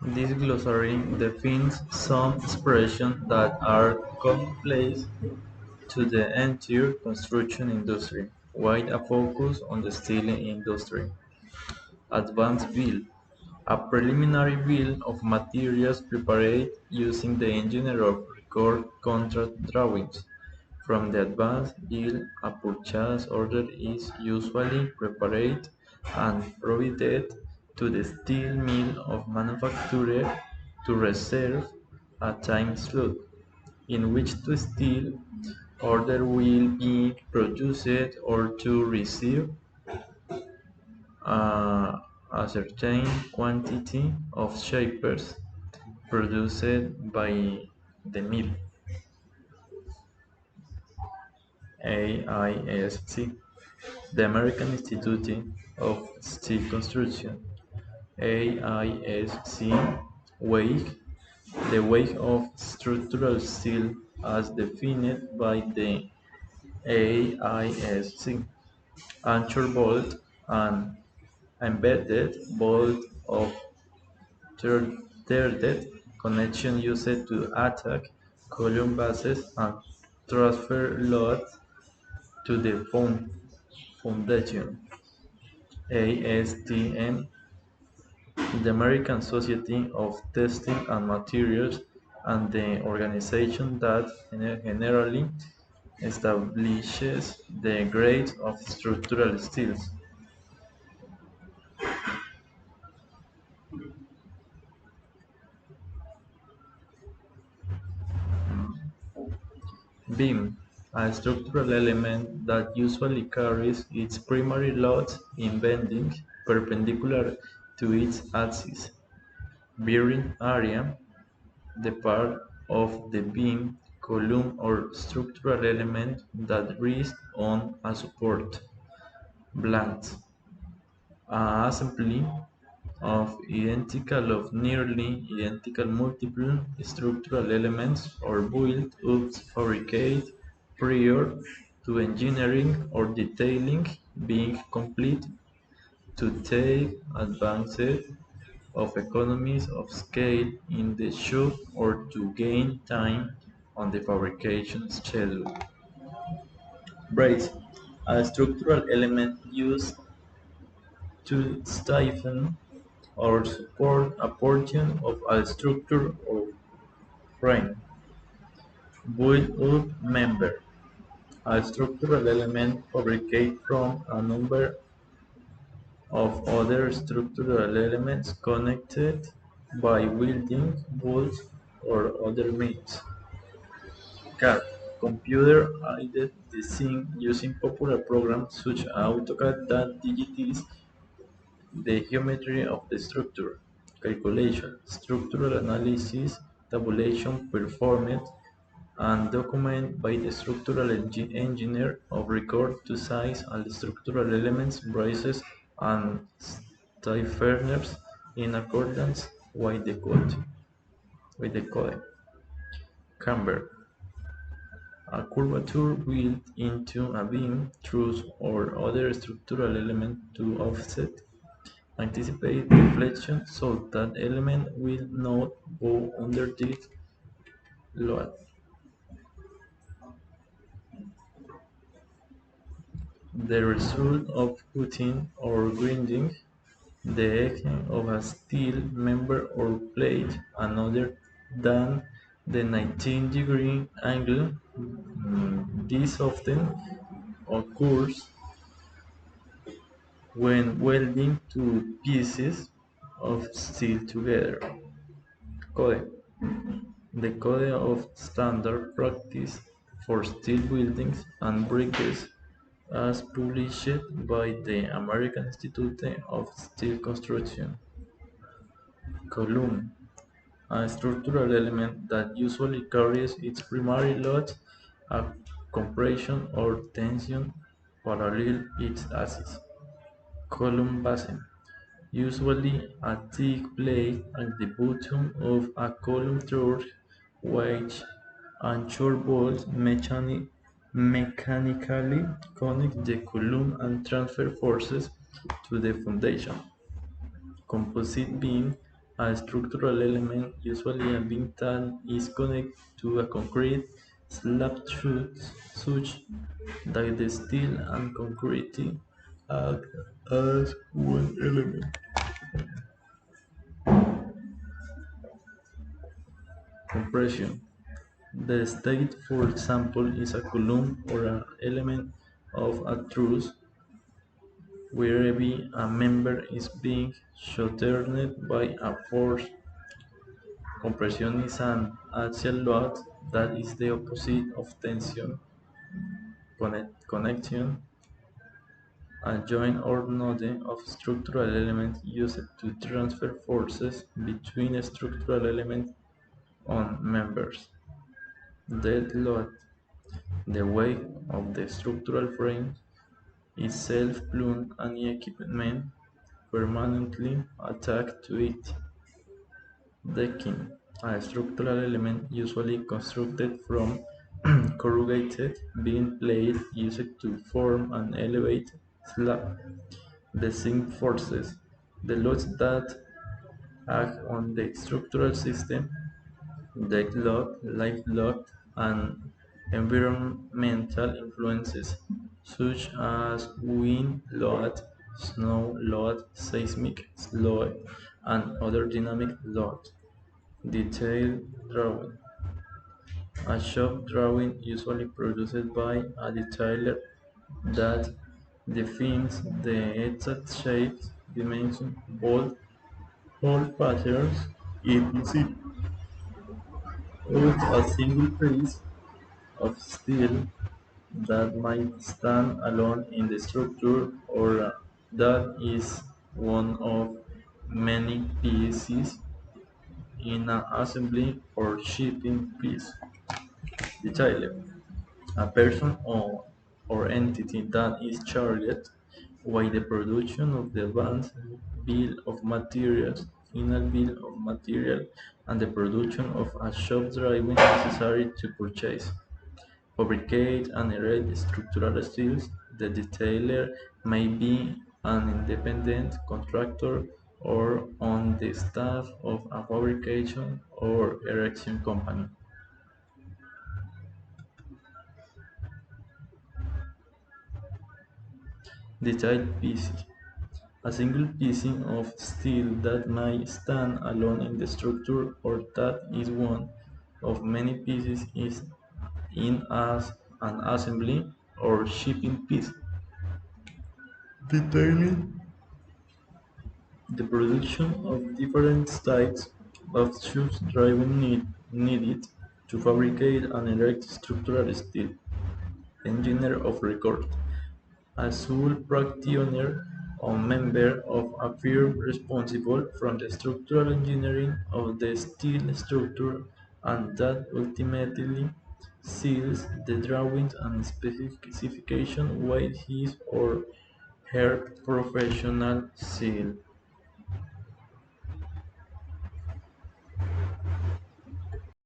This glossary defines some expressions that are commonplace to the entire construction industry, with a focus on the steel industry. Advanced bill: a preliminary bill of materials prepared using the engineer of record contract drawings. From the advance bill, a purchase order is usually prepared and provided to the steel mill of manufacturer to reserve a time slot in which the steel order will be produced or to receive a, a certain quantity of shapers produced by the mill. AISC, the American Institute of Steel Construction. AISC weight, the weight of structural steel as defined by the AISC. Anchor bolt, an embedded bolt of threaded connection used to attack column bases and transfer loads to the foundation. ASTM, the American Society of Testing and Materials, and the organization that generally establishes the grades of structural steels. Beam, a structural element that usually carries its primary load in bending perpendicular to its axis. Bearing area, the part of the beam, column or structural element that rests on a support. Blanks, a assembly of nearly identical multiple structural elements or build-ups fabricated prior to engineering or detailing being complete to take advantage of economies of scale in the shop or to gain time on the fabrication schedule. Brace, a structural element used to stiffen or support a portion of a structure or frame. Build-up member, a structural element fabricated from a number of other structural elements connected by welding, bolts, or other means. CAD, computer-aided design using popular programs such as AutoCAD that digitize the geometry of the structure. Calculation, structural analysis, tabulation performed and documented by the structural engineer of record to size all structural elements, braces, and stiffeners in accordance with the code. Camber, a curvature built into a beam, truss, or other structural element to offset anticipate deflection so that element will not go underneath load. The result of cutting or grinding the edge of a steel member or plate another than the 90-degree angle. This often occurs when welding two pieces of steel together. Code. The Code of Standard Practice for Steel Buildings and Bridges as published by the American Institute of Steel Construction. Column, a structural element that usually carries its primary load, a compression or tension parallel its axis. Column base, usually a thick plate at the bottom of a column through which anchor bolts mechanically connect the column and transfer forces to the foundation. Composite beam, A structural element, usually a bintan, is connected to a concrete slab such that the steel and concrete act as one element. Compression. The state, for example, is a column or an element of a truss wherever a member is being shortened by a force. Compression is an axial load that is the opposite of tension. Connection, a joint or node of structural elements used to transfer forces between structural elements on members. Dead load, the weight of the structural frame itself plus any equipment permanently attached to it. Decking, a structural element usually constructed from corrugated beam plate used to form an elevated slab. The sink forces, the loads that act on the structural system, deck load, life load, and environmental influences such as wind load, snow load, seismic load, and other dynamic loads. Detailed drawing. A shop drawing usually produced by a detailer that defines the exact shapes, dimensions, bold hole patterns, etc. of a single piece of steel that might stand alone in the structure or that is one of many pieces in an assembly or shipping piece. Detailer. A person or entity that is charged with the production of the advanced bill of materials, final bill of material, and the production of a shop drawing necessary to purchase, fabricate, and erect structural steels. The detailer may be an independent contractor or on the staff of a fabrication or erection company. Detailed piece. A single piece of steel that may stand alone in the structure or that is one of many pieces is in as an assembly or shipping piece. Detailing the production of different types of tubes driven needed to fabricate and erect structural steel. Engineer of record. A sole practitioner or member of a firm responsible for the structural engineering of the steel structure and that ultimately seals the drawings and specification with his or her professional seal.